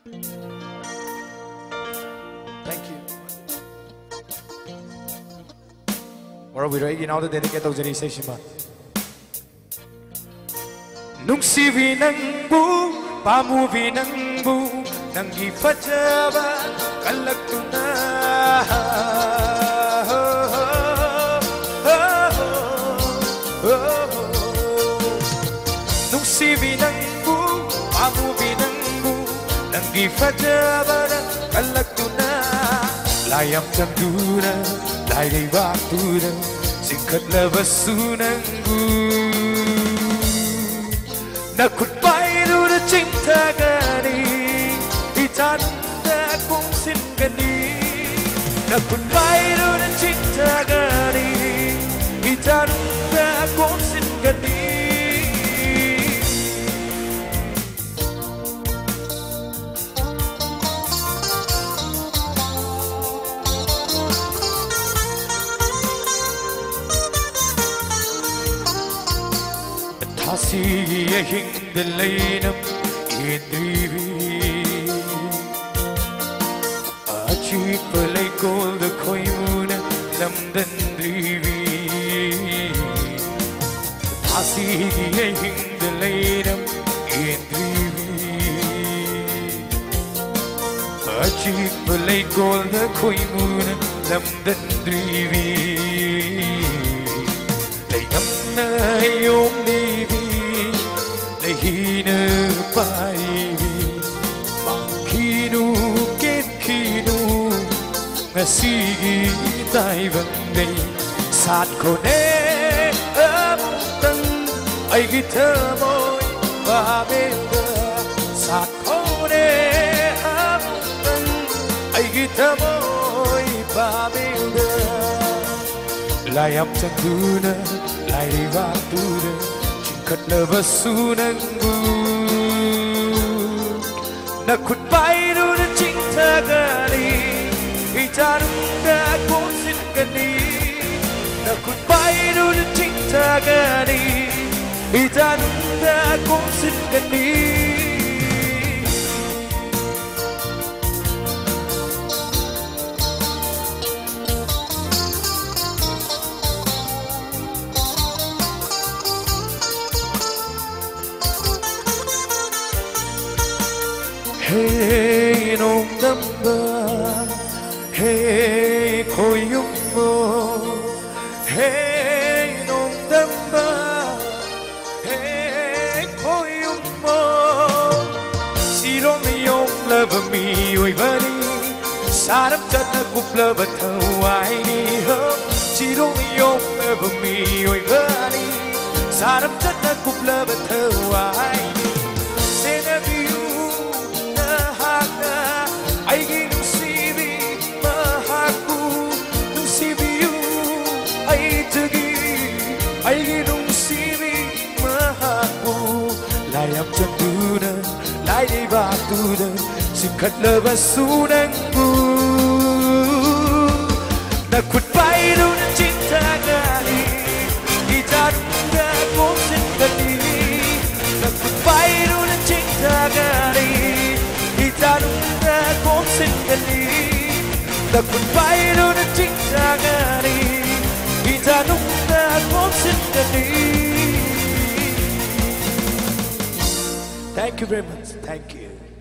Thank you. Marawiroiginaw dedicate tawjari sa shima. Nungsibi ng bu, pamubi ng bu, nang ipajaba kalagtuna. Nungsibi ng bu, pamubi ng bu, nang ipajaba kalagtuna. Layam candura, layay baktura, singkat labasunan bu. Nakutbay dulu cinta gani, itanda kung sin gani. Nakutbay dulu cinta gani, itanda kung sin gani. Hasiye hingdalaynam idrivi Achi palay golda koymuna lamdandrivi Hasiye hingdalaynam idrivi Achi palay golda koymuna lamdandrivi Laynam na yung hina paibi mangkinu ketkinu ngasigi tay vangay sát ko ne amutang ay gita mo'y babenda sát ko ne amutang ay gita mo'y babenda layam canduna lay baktura kat labasunan bu nakutbay dulu cinta gani itarunda kunsin gani nakutbay dulu cinta gani itarunda kunsin gani Hey nung damba, hey koyum mo, hey nung damba, hey koyum mo. Sirong iyong love me oy bani, sarap chat na kupla bataway ni ho. Sirong iyong love me oy bani, sarap chat na kupla bataway ni. Senabiyo ay ginusibi mahaku nusibiyu ay tagi ay ginusibi mahaku layam canduna layay baktura singkat labasunan bu nakutbay dulu cinta gani itarunda kung sin gani nakutbay dulu cinta gani itarunda kung sin gani nakutbay dulu cinta gani itarunda kung sin gani. Thank you very much. Thank you.